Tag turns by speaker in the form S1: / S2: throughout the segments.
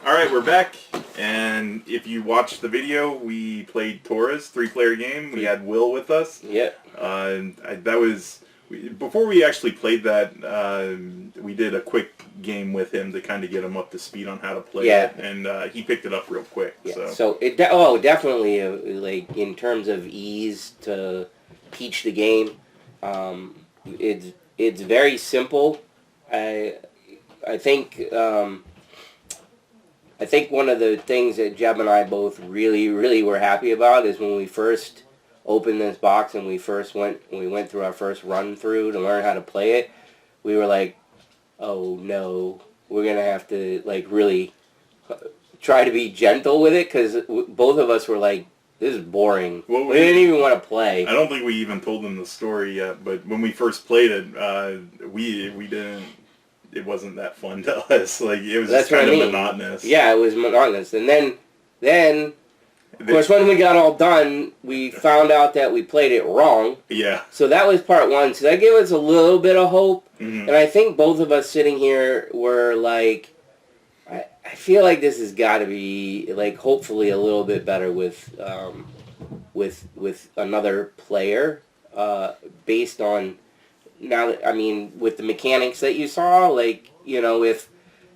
S1: Alright, we're back, and if you watched the video, we played Torres, 3-player game. We had Will with us.
S2: Yeah.
S1: Before we actually played that, we did a quick game with him to kind of get him up to speed on how to play it, and he picked it up real quick.
S2: Yeah. So definitely, like, in terms of ease to teach the game, it's very simple. I think one of the things that Jeb and I both really were happy about is when we first opened this box and we went through our first run through to learn how to play it. We were like, oh no, we're gonna have to like really try to be gentle with it, because both of us were like, this is boring. Well, we didn't even want to play.
S1: I don't think we even told them the story yet, but when we first played it, we didn't. It wasn't that fun to us. Like, it was just kind of monotonous.
S2: Yeah, it was monotonous. And then, of course, when we got all done, we found out that we played it wrong.
S1: Yeah.
S2: So that was part one. So that gave us a little bit of hope. Mm-hmm. And I think both of us sitting here were like, I feel like this has got to be, like, hopefully a little bit better with another player, based on... Now, I mean, with the mechanics that you saw, like, you know, if,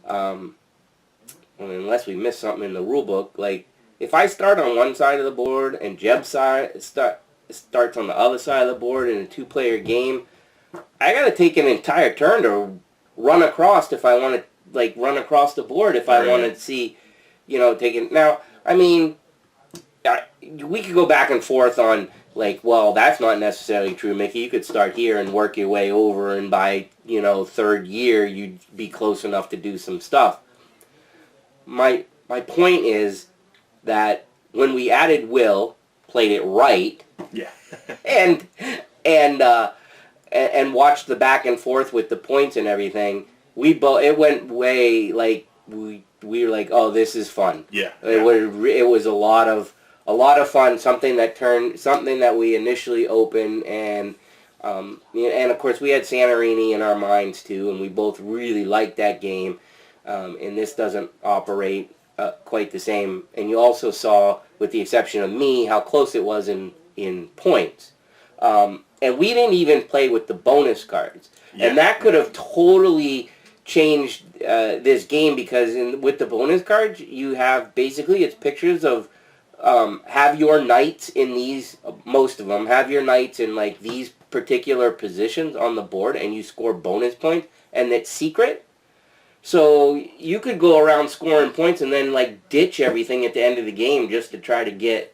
S2: unless we missed something in the rule book, like, if I start on one side of the board and Jeb starts on the other side of the board in a two-player game, I got to take an entire turn to run across if I want to, like, run across the board if I want to see, you know, taking... Now, I mean, we could go back and forth on... Like, well, that's not necessarily true, Mickey. You could start here and work your way over, and by, you know, third year, you'd be close enough to do some stuff. My point is that when we added Will, played it right, and watched the back and forth with the points and everything, it went way, like, we were like, oh, this is fun.
S1: Yeah.
S2: It was a lot of fun, something that we initially opened, and of course we had Santorini in our minds too, and we both really liked that game, and this doesn't operate quite the same. And you also saw, with the exception of me, how close it was in points, and we didn't even play with the bonus cards, and that could have totally changed this game, because with the bonus cards you have basically it's pictures of have your knights in these, most of them, have your knights in, like, these particular positions on the board, and you score bonus points, and it's secret. So you could go around scoring points and then, like, ditch everything at the end of the game just to try to get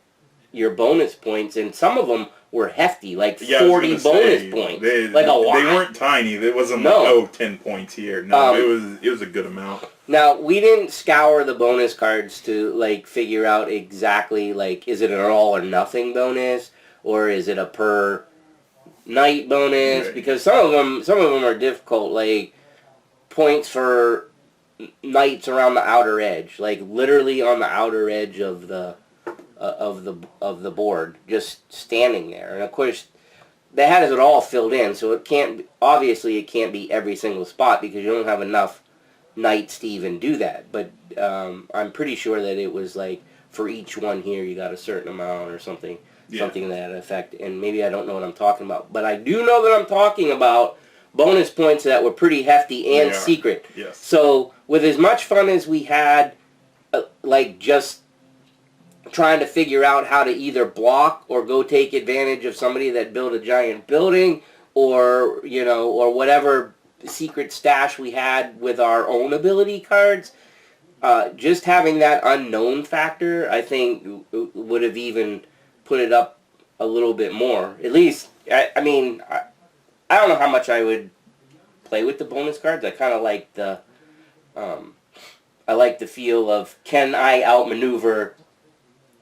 S2: your bonus points, and some of them were hefty, like 40 bonus points. Like a lot.
S1: They weren't tiny. It wasn't like, 10 points here. No, it was a good amount.
S2: Now, we didn't scour the bonus cards to, like, figure out exactly, like, is it an all or nothing bonus, or is it a per night bonus? Right. Because some of them are difficult, like points for knights around the outer edge, like literally on the outer edge of the board, just standing there. And of course, they had it all filled in, so it can't be every single spot, because you don't have enough knights to even do that. But I'm pretty sure that it was like, for each one here you got a certain amount or something to that effect. And maybe I don't know what I'm talking about, but I do know that I'm talking about bonus points that were pretty hefty and secret.
S1: Yes.
S2: So with as much fun as we had, like, just trying to figure out how to either block or go take advantage of somebody that built a giant building, or, you know, or whatever secret stash we had with our own ability cards, just having that unknown factor, I think, would have even put it up a little bit more. At least, I mean, I don't know how much I would play with the bonus cards. I kind of like the feel of, can I outmaneuver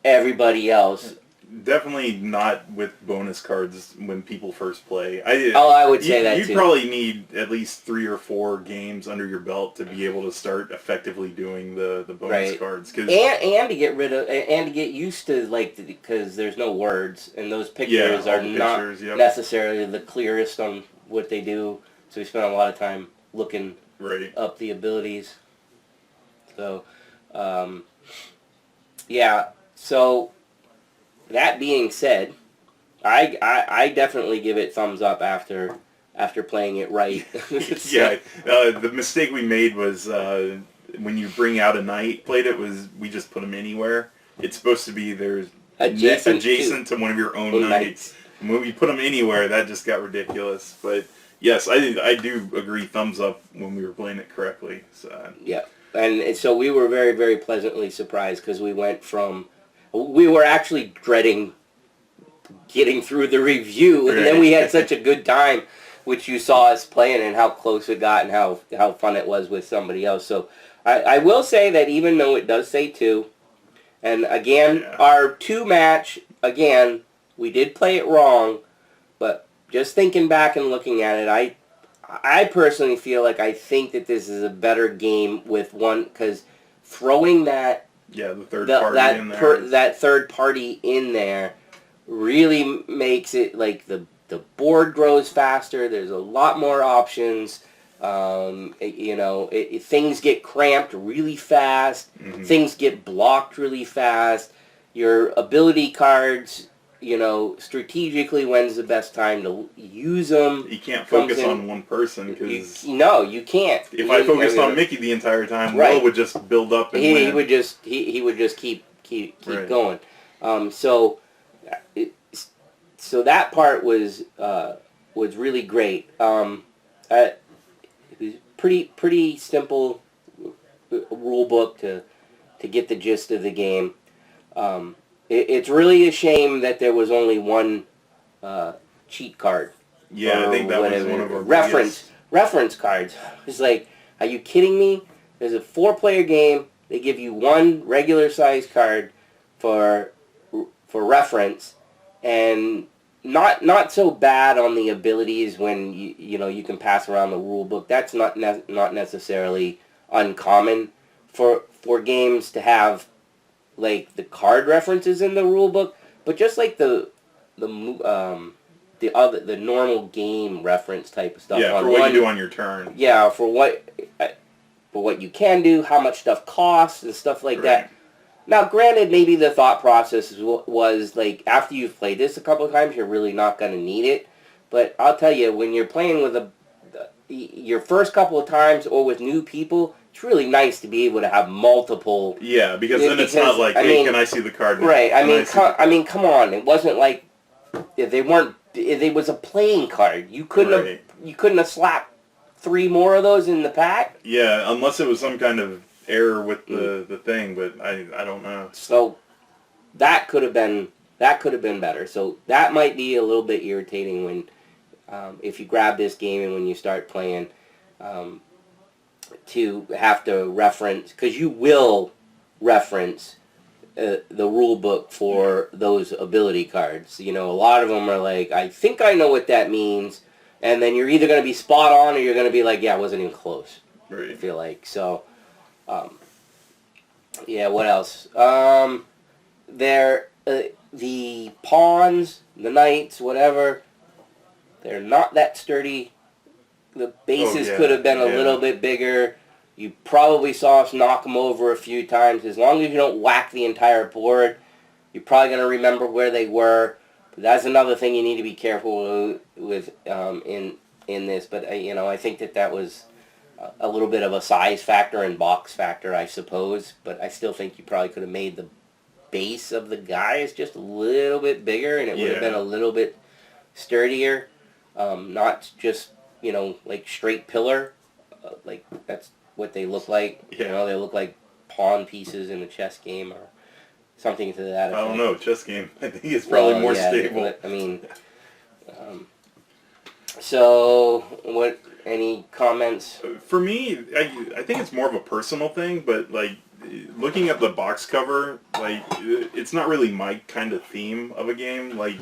S2: everybody else?
S1: Definitely not with bonus cards when people first play.
S2: I would say that too.
S1: You probably need at least 3 or 4 games under your belt to be able to start effectively doing the bonus cards.
S2: And to get rid of, and to get used to, like, because there's no words, and those pictures are not necessarily the clearest on what they do. So we spent a lot of time looking up the abilities. So Yeah. So that being said, I definitely give it thumbs up after playing it right.
S1: Yeah, the mistake we made was when you bring out a knight played it was we just put them anywhere. It's supposed to be there's adjacent to one of your own knights. And when we put them anywhere, that just got ridiculous. But yes, I do agree. Thumbs up when we were playing it correctly. So.
S2: Yeah, and so we were very, very pleasantly surprised because we were actually dreading getting through the review, and then we had such a good time, which you saw us playing and how close it got and how fun it was with somebody else. So I will say that even though it does say 2, and again, our 2 match, again, we did play it wrong, but just thinking back and looking at it, I personally feel like I think that this is a better game with one, because throwing that
S1: the third party in there.
S2: That third party in there really makes it like the board grows faster. There's a lot more options. Things get cramped really fast. Mm-hmm. Things get blocked really fast. Your ability cards, strategically when's the best time to use them.
S1: You can't focus on one person because
S2: you can't.
S1: If I focused on Mickey the entire time, Will would just build up and win.
S2: He would just keep going. So that part was really great. It was pretty simple rule book to get the gist of the game. It's really a shame that there was only one cheat card.
S1: Yeah, I think that was one of our
S2: reference cards. It's like, are you kidding me? There's a 4-player game. They give you one regular size card for reference, and not so bad on the abilities when you can pass around the rule book. That's not necessarily uncommon for games to have like the card references in the rule book, but just like the normal game reference type of stuff.
S1: Yeah, for what you do on your turn.
S2: Yeah, for what you can do, how much stuff costs, and stuff like that. Now, granted, maybe the thought process was like, after you've played this a couple of times, you're really not going to need it. But I'll tell you, when you're playing with your first couple of times or with new people, it's really nice to be able to have multiple.
S1: Yeah, because then it's not like, hey, can I see the card now?
S2: Right. Come on. It wasn't like it was a playing card. You couldn't have slapped 3 more of those in the pack.
S1: Yeah, unless it was some kind of error with the thing, but I don't know.
S2: So that could have been better. So that might be a little bit irritating when if you grab this game and when you start playing, to have to reference, because you will reference the rule book for those ability cards. A lot of them are like, I think I know what that means, and then you're either going to be spot on or you're going to be like, yeah, it wasn't even close.
S1: Right.
S2: I feel like so. What else? The pawns, the knights, whatever, they're not that sturdy. The bases could have been a little bit bigger. You probably saw us knock them over a few times. As long as you don't whack the entire board, you're probably going to remember where they were. But that's another thing you need to be careful with in this. But I think that was a little bit of a size factor and box factor, I suppose, but I still think you probably could have made the base of the guys just a little bit bigger, and it would have been a little bit sturdier, not just like straight pillar, like that's what they look like.
S1: Yeah.
S2: They look like pawn pieces in a chess game or something to that effect.
S1: I don't know, chess game. I think it's probably more stable.
S2: I mean, so what? Any comments?
S1: For me, I think it's more of a personal thing, but like looking at the box cover, like it's not really my kind of theme of a game. Like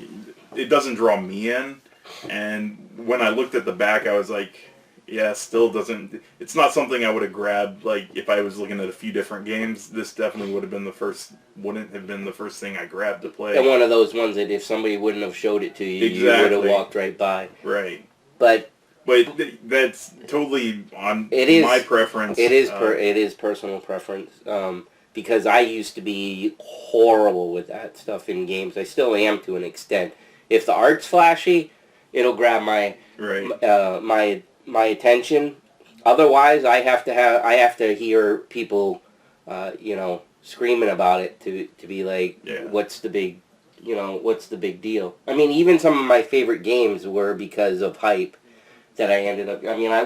S1: it doesn't draw me in, and when I looked at the back, I was like, yeah, still doesn't. It's not something I would have grabbed. Like if I was looking at a few different games, this definitely wouldn't have been the first thing I grabbed to play.
S2: And one of those ones that if somebody wouldn't have showed it to you, you would have walked right by.
S1: Right.
S2: But
S1: that's totally on
S2: my
S1: preference.
S2: It is personal preference. because I used to be horrible with that stuff in games. I still am to an extent. If the art's flashy, it'll grab my my attention. Otherwise, I have to hear people, screaming about it to be like, what's the big deal? I mean, even some of my favorite games were because of hype that I ended up. I mean, I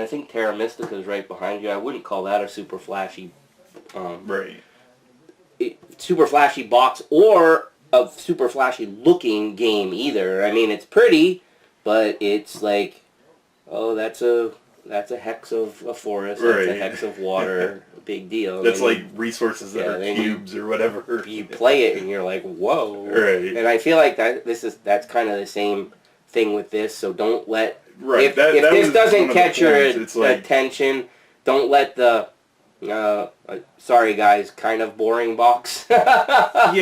S2: think Terra Mystica is right behind you. I wouldn't call that a super flashy, super flashy box or a super flashy looking game either. I mean, it's pretty, but it's like, oh, that's a hex of a forest, that's a hex of water, big deal.
S1: That's like resources that are cubes or whatever.
S2: You play it and you're like, whoa.
S1: Right.
S2: And I feel like that's kind of the same thing with this, so don't let...
S1: Right.
S2: If this doesn't catch your attention, don't let the... sorry guys, kind of boring box. Don't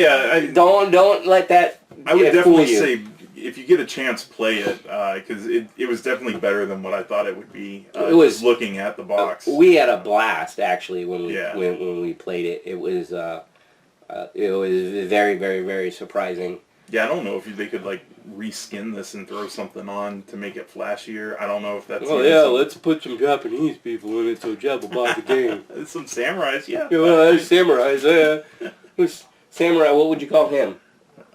S2: let that
S1: I would definitely say, if you get a chance, play it, because it was definitely better than what I thought it would be. It was looking at the box.
S2: We had a blast actually when we played it. It was very, very, very surprising.
S1: Yeah, I don't know if they could like reskin this and throw something on to make it flashier. I don't know if that's...
S2: let's put some Japanese people in it so Jeb will buy the game.
S1: Some samurais, yeah.
S2: There's samurais, yeah. Who's samurai? What would you call him?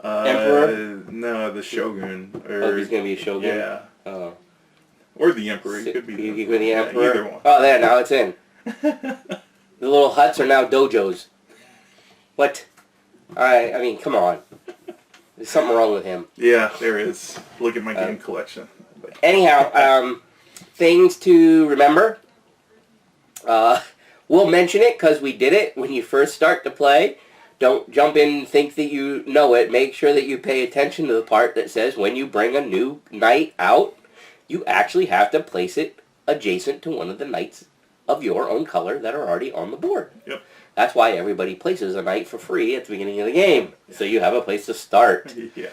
S2: Emperor?
S1: No, the Shogun.
S2: He's going to be a Shogun?
S1: Yeah. Or the Emperor. He could be
S2: the Emperor?
S1: Either one.
S2: Oh, there, now it's in. The little huts are now dojos. What? I mean, come on. There's something wrong with him.
S1: Yeah, there is. Look at my game collection.
S2: Anyhow, things to remember. We'll mention it because we did it when you first start to play. Don't jump in and think that you know it. Make sure that you pay attention to the part that says when you bring a new knight out, you actually have to place it adjacent to one of the knights of your own color that are already on the board.
S1: Yep.
S2: That's why everybody places a knight for free at the beginning of the game, so you have a place to start.
S1: Yeah.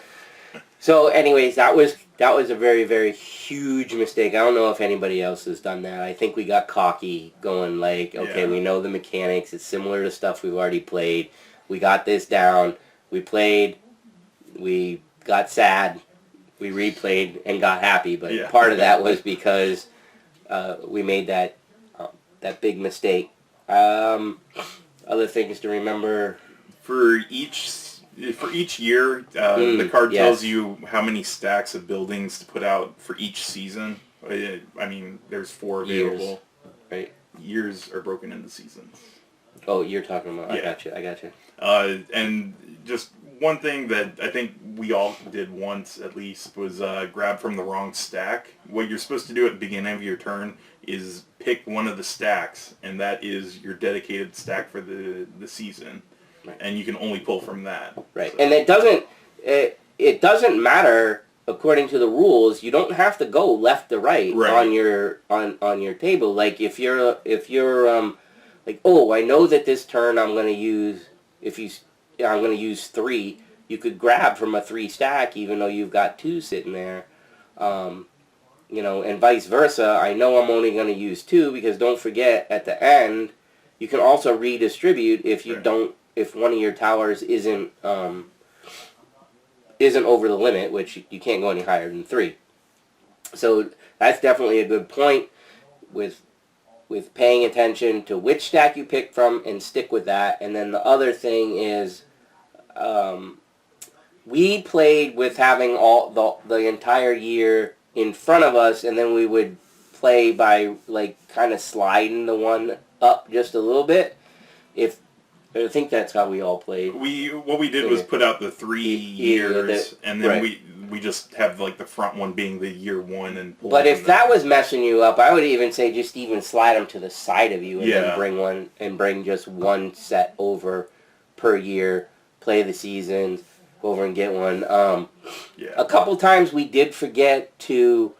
S2: So, anyways, that was a very, very huge mistake. I don't know if anybody else has done that. I think we got cocky, going like, okay, we know the mechanics. It's similar to stuff we've already played. We got this down. We played. We got sad. We replayed and got happy. But part of that was because we made that big mistake. Other things to remember.
S1: For each year, the card tells you how many stacks of buildings to put out for each season. I mean, there's 4 available.
S2: Right.
S1: Years are broken into seasons.
S2: Oh, you're talking about... I got you.
S1: And just one thing that I think we all did once, at least, was grab from the wrong stack. What you're supposed to do at the beginning of your turn is pick one of the stacks, and that is your dedicated stack for the season. Right. And you can only pull from that. Right. So.
S2: And it doesn't matter, according to the rules, you don't have to go left to right. On your table. Like, if you're like, oh, I know that this turn I'm going to use... I'm going to use 3. You could grab from a 3 stack, even though you've got 2 sitting there. And vice versa. I know I'm only going to use 2 because don't forget at the end, you can also redistribute if you don't, if one of your towers isn't over the limit, which you can't go any higher than 3. So that's definitely a good point with paying attention to which stack you pick from and stick with that. And then the other thing is, we played with having all the entire year in front of us, and then we would play by like kind of sliding the one up just a little bit. I think that's how we all played.
S1: What we did was put out the 3 years, and then we just have like the front one being the year 1 and.
S2: But if that was messing you up, I would even say just even slide them to the side of you and then bring just one set over per year. Play the seasons, go over and get one. A couple times we did forget to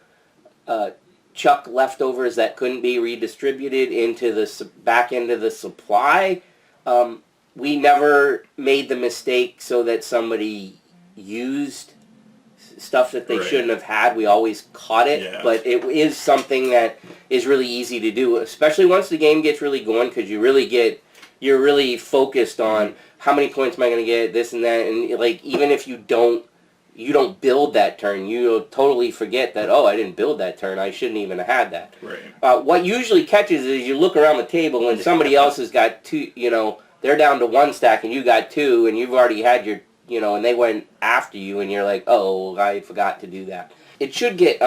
S2: chuck leftovers that couldn't be redistributed into the back into the supply. We never made the mistake so that somebody used stuff that they shouldn't have had. We always caught it, but it is something that is really easy to do, especially once the game gets really going, because you really get you're really focused on how many points am I going to get, this and that, and like even if you don't build that turn, you'll totally forget that, oh, I didn't build that turn, I shouldn't even have had that.
S1: Right.
S2: What usually catches is you look around the table and somebody else has got two, they're down to one stack and you got two and you've already had your, and they went after you and you're like, oh, I forgot to do that. It should get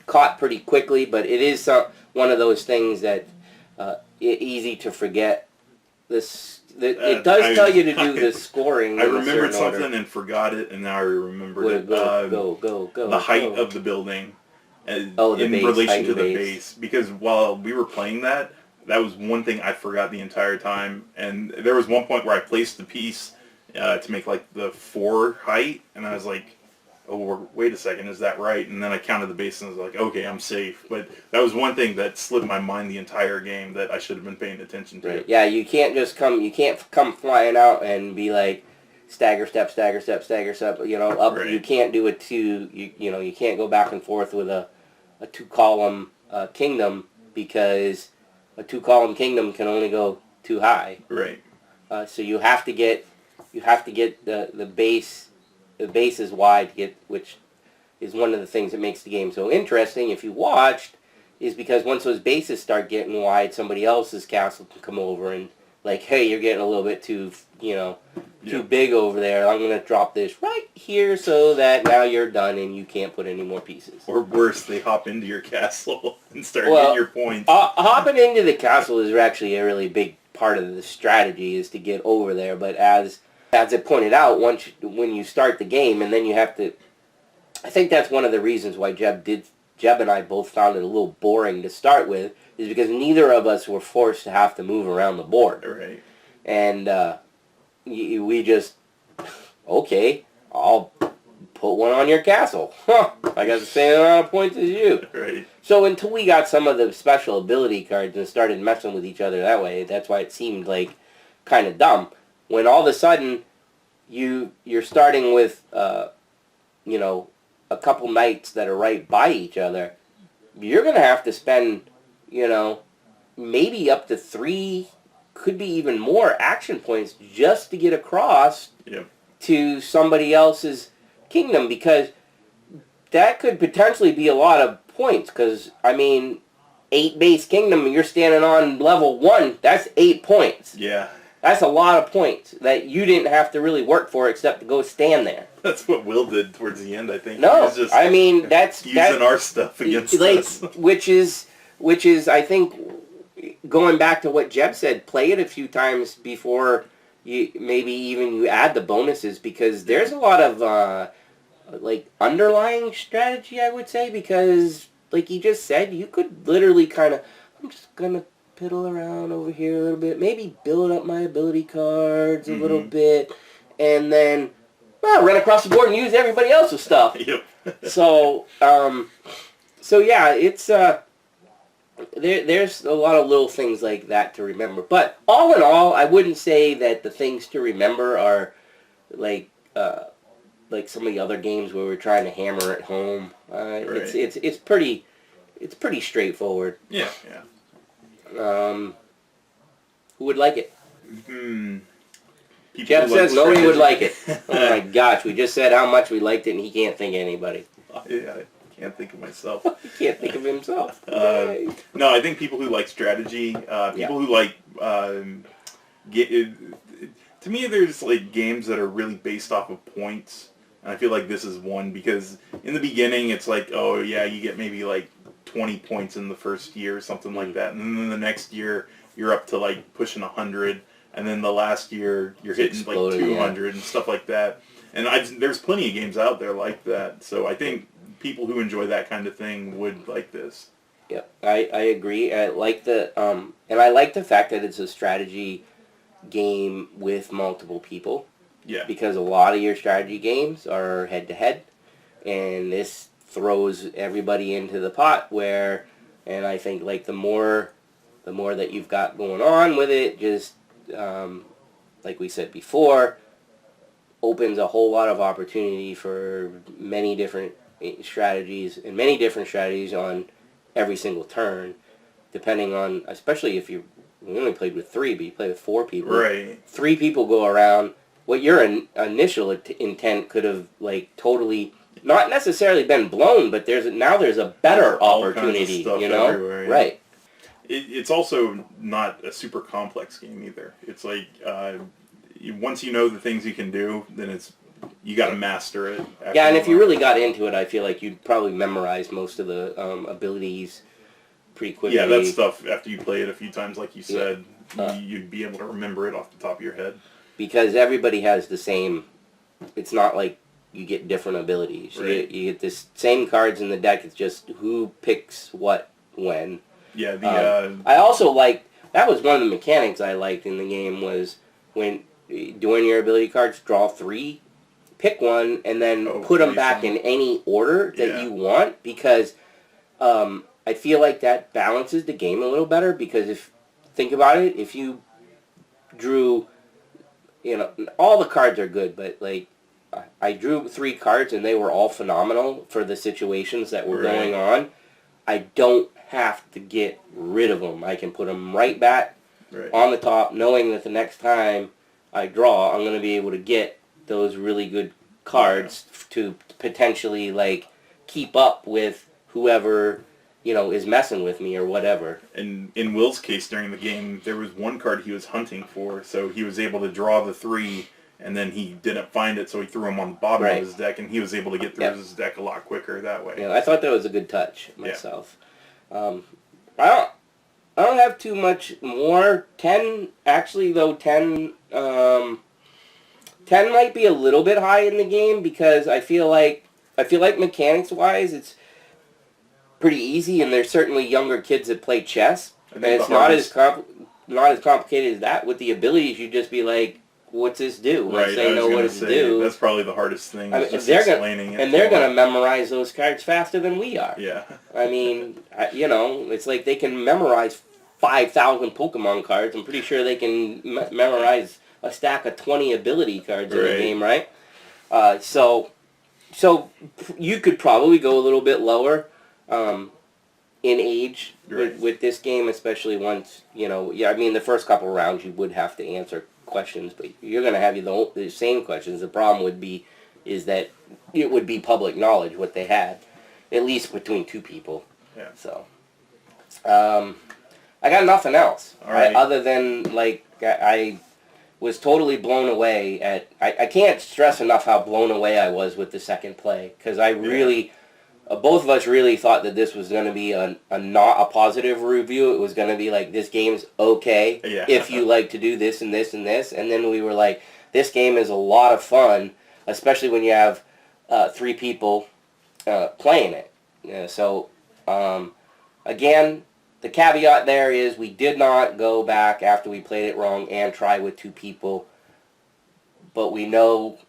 S2: caught pretty quickly, but it is one of those things that easy to forget. It does tell you to do the scoring.
S1: I remembered something and forgot it, and now I remembered it.
S2: Go.
S1: The height of the building in
S2: base,
S1: relation to the base. Because while we were playing that was one thing I forgot the entire time. And there was one point where I placed the piece to make like the 4 height, and I was like, oh, wait a second, is that right? And then I counted the base and I was like, okay, I'm safe. But that was one thing that slipped my mind the entire game that I should have been paying attention to.
S2: Right. Yeah, you can't come flying out and be like, stagger step, up. Right. You can't do it you can't go back and forth with a 2-column kingdom, because a 2-column kingdom can only go too high.
S1: Right.
S2: So you have to get the base. The base is wide, which is one of the things that makes the game so interesting. If you watched, is because once those bases start getting wide, somebody else's castle can come over and like, hey, you're getting a little bit too big over there. I'm going to drop this right here so that now you're done and you can't put any more pieces.
S1: Or worse, they hop into your castle and start getting your points.
S2: Hopping into the castle is actually a really big part of the strategy, is to get over there. But as it pointed out, when you start the game, and then you have to, I think that's one of the reasons why Jeb and I both found it a little boring to start with, is because neither of us were forced to have to move around the board.
S1: Right.
S2: And we just, okay, I'll put one on your castle. Huh, I got the same amount of points as you.
S1: Right.
S2: So until we got some of the special ability cards and started messing with each other that way, that's why it seemed like kind of dumb. When all of a sudden you're starting with a couple knights that are right by each other, you're going to have to spend maybe up to 3, could be even more action points just to get across to somebody else's kingdom, because that could potentially be a lot of points. Because 8 base kingdom, you're standing on level 1, that's 8 points.
S1: Yeah.
S2: That's a lot of points that you didn't have to really work for except to go stand there.
S1: That's what Will did towards the end, I think.
S2: No,
S1: he was just
S2: that's
S1: using our stuff against us.
S2: Which is, I think, going back to what Jeb said, play it a few times before you add the bonuses, because there's a lot of underlying strategy, I would say, because like you just said, you could literally kind of, I'm just gonna piddle around over here a little bit, maybe build up my ability cards a little bit, and then run across the board and use everybody else's stuff.
S1: Yep.
S2: So yeah, it's there's a lot of little things like that to remember. But all in all, I wouldn't say that the things to remember are like some of the other games where we're trying to hammer it home.
S1: Right.
S2: It's pretty straightforward.
S1: Yeah.
S2: Who would like it?
S1: Jeff
S2: says nobody would like it. Oh my gosh, we just said how much we liked it and he can't think of anybody.
S1: I can't think of myself.
S2: He can't think of himself.
S1: No, I think people who like strategy, people who like to me, there's like games that are really based off of points, and I feel like this is one, because in the beginning it's like, oh yeah, you get maybe like 20 points in the first year or something like that, and then the next year you're up to like pushing 100, and then the last year you're hitting like 200 and stuff like that. And there's plenty of games out there like that, so I think people who enjoy that kind of thing would like this.
S2: Yeah, I agree. I like and I like the fact that it's a strategy game with multiple people.
S1: Yeah.
S2: Because a lot of your strategy games are head-to-head, and this throws everybody into the pot and I think like the more that you've got going on with it, just like we said before, opens a whole lot of opportunity for many different strategies on every single turn, depending on, especially if you're we only played with 3, but you play with 4 people.
S1: Right.
S2: 3 people go around. What your initial intent could have like totally not necessarily been blown, but there's a better opportunity.
S1: Stuff
S2: You know,
S1: everywhere, yeah.
S2: right?
S1: It's also not a super complex game either. It's like once you know the things you can do, then you got to master it.
S2: Yeah, and if you really got into it, I feel like you'd probably memorize most of the abilities pretty quickly.
S1: Yeah, that stuff, after you play it a few times, like you said, you'd be able to remember it off the top of your head.
S2: Because everybody has the same, it's not like you get different abilities.
S1: Right.
S2: You get the same cards in the deck, it's just who picks what when.
S1: Yeah,
S2: I also liked, that was one of the mechanics I liked in the game, was when doing your ability cards, draw 3, pick one, and then put them back in any order that you want, because I feel like that balances the game a little better, because think about it, if you drew, all the cards are good, but like, I drew 3 cards and they were all phenomenal for the situations that were going on. I don't have to get rid of them. I can put them right back on the top, knowing that the next time I draw, I'm going to be able to get those really good cards to potentially like keep up with whoever is messing with me or whatever.
S1: And in Will's case during the game, there was one card he was hunting for, so he was able to draw the 3, and then he didn't find it, so he threw them on the bottom of his deck, and he was able to get through his deck a lot quicker that way.
S2: Yeah, I thought that was a good touch myself. I don't have too much more. 10, actually though, 10 might be a little bit high in the game, because I feel like mechanics wise it's pretty easy, and there's certainly younger kids that play chess, and it's not as complicated as that. With the abilities, you just be like, what's this do?
S1: Once
S2: they know what it do.
S1: That's probably the hardest thing, just
S2: they're
S1: explaining it.
S2: And they're going to memorize those cards faster than we are.
S1: Yeah.
S2: I mean, it's like they can memorize 5,000 Pokemon cards. I'm pretty sure they can memorize a stack of 20 ability cards in the game, right? So you could probably go a little bit lower in age with this game, especially once, I mean, the first couple rounds you would have to answer questions, but you're going to have the same questions. The problem is that it would be public knowledge what they had, at least between 2 people.
S1: Yeah.
S2: So, I got nothing else.
S1: All right.
S2: Other than, like, I was totally blown away at, I can't stress enough how blown away I was with the second play, because I really, both of us really thought that this was going to be not a positive review. It was going to be like, this game's okay if you like to do this and this and this. And then we were like, this game is a lot of fun, especially when you have 3 people playing it. So, again, the caveat there is we did not go back after we played it wrong and try with 2 people. But we know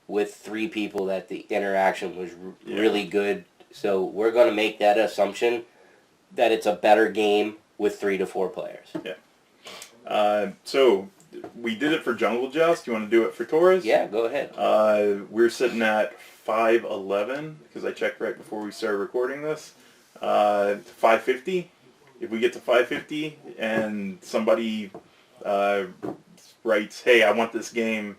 S2: with 3 people that the interaction was really good. So we're going to make that assumption that it's a better game with 3 to 4 players.
S1: Yeah. So we did it for Jungle Joust. You want to do it for Torres?
S2: Yeah, go ahead.
S1: We're sitting at 511 because I checked right before we started recording this. 550. If we get to 550 and somebody writes, "Hey, I want this game,"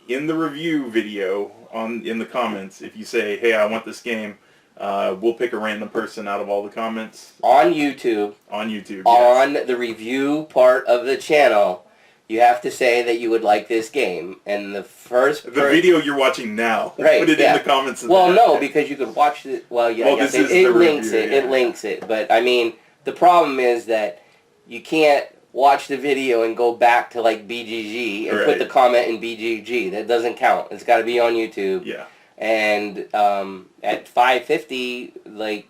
S1: in the review video in the comments, if you say, "Hey, I want this game," we'll pick a random person out of all the comments.
S2: On YouTube.
S1: On YouTube,
S2: On the review part of the channel, you have to say that you would like this game. And the first...
S1: The video you're watching now.
S2: Right,
S1: Put it in the comments.
S2: Well, no, because you could watch it... Well, yeah,
S1: this is
S2: it
S1: the
S2: links
S1: review,
S2: it. It links it. But, I mean, the problem is that you can't watch the video and go back to, like, BGG and put the comment in BGG. That doesn't count. It's got to be on YouTube.
S1: Yeah.
S2: And at 550, like,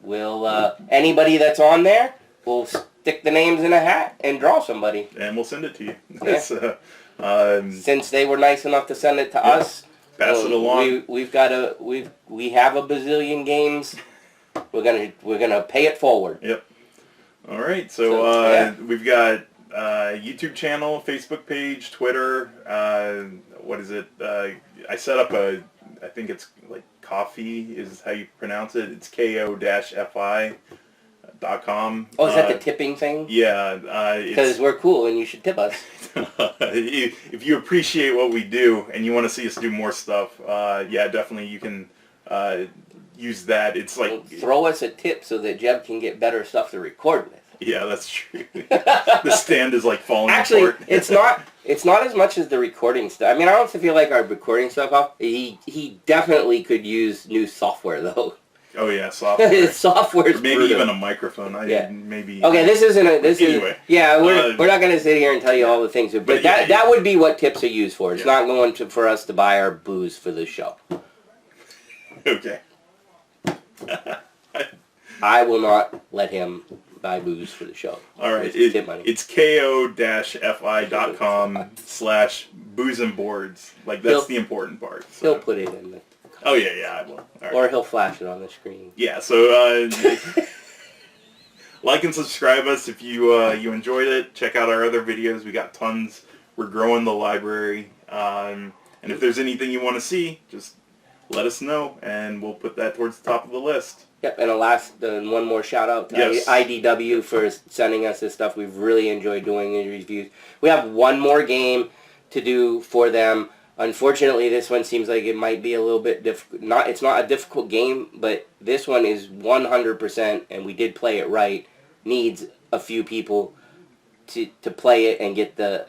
S2: we'll anybody that's on there, we'll stick the names in a hat and draw somebody.
S1: And we'll send it to you.
S2: Yeah. Since they were nice enough to send it to us,
S1: pass it along.
S2: We have a bazillion games. We're gonna pay it forward.
S1: Yep. All right. So we've got YouTube channel, Facebook page, Twitter. What is it? I set up I think it's like Coffee is how you pronounce it. It's KO-FI. .com.
S2: Oh, is that the tipping thing?
S1: Yeah.
S2: Because we're cool and you should tip us.
S1: If you appreciate what we do and you want to see us do more stuff, yeah, definitely you can use that. It's like...
S2: Well, throw us a tip so that Jeb can get better stuff to record with.
S1: Yeah, that's true. The stand is like falling apart.
S2: It's not as much as the recording stuff. I mean, I don't feel like our recording stuff. He definitely could use new software though.
S1: Oh yeah, software.
S2: Software's
S1: maybe
S2: brutal.
S1: even a microphone. Maybe.
S2: Okay, this isn't a. This
S1: anyway,
S2: is. Yeah, we're not going to sit here and tell you all the things, but that would be what tips are used for. It's not going for us to buy our booze for the show.
S1: Okay.
S2: I will not let him buy booze for the show.
S1: All right, it's ko-fi.com/booze and boards. Like that's the important part. So.
S2: He'll put it in the.
S1: Oh yeah, I will. All right.
S2: Or he'll flash it on the screen.
S1: Yeah, so like and subscribe us if you enjoyed it. Check out our other videos. We got tons. We're growing the library, and if there's anything you want to see, just let us know, and we'll put that towards the top of the list.
S2: Yep, and one more shout out to IDW for sending us this stuff. We've really enjoyed doing these reviews. We have one more game to do for them. Unfortunately, this one seems like it might be a little bit difficult. It's not a difficult game, but this one is 100%, and we did play it right. Needs a few people to play it and get the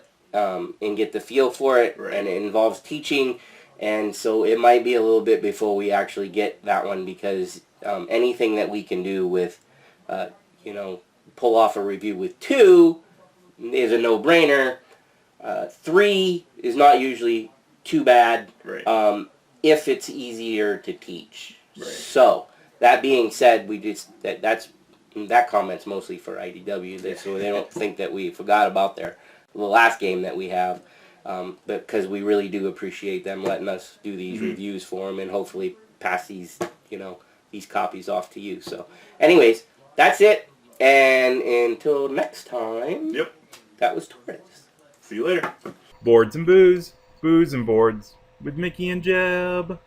S2: feel for it,
S1: right.
S2: And it involves teaching, and so it might be a little bit before we actually get that one because anything that we can do with, pull off a review with 2 is a no-brainer. 3 is not usually too bad,
S1: right.
S2: If it's easier to teach.
S1: Right.
S2: So that being said, that comment's mostly for IDW, so they don't think that we forgot about the last game that we have, because we really do appreciate them letting us do these reviews for them and hopefully pass these copies off to you. So, anyways, that's it, and until next time.
S1: Yep.
S2: That was Torres.
S1: See you later.
S3: Boards and Booze, Booze and Boards with Mickey and Jeb.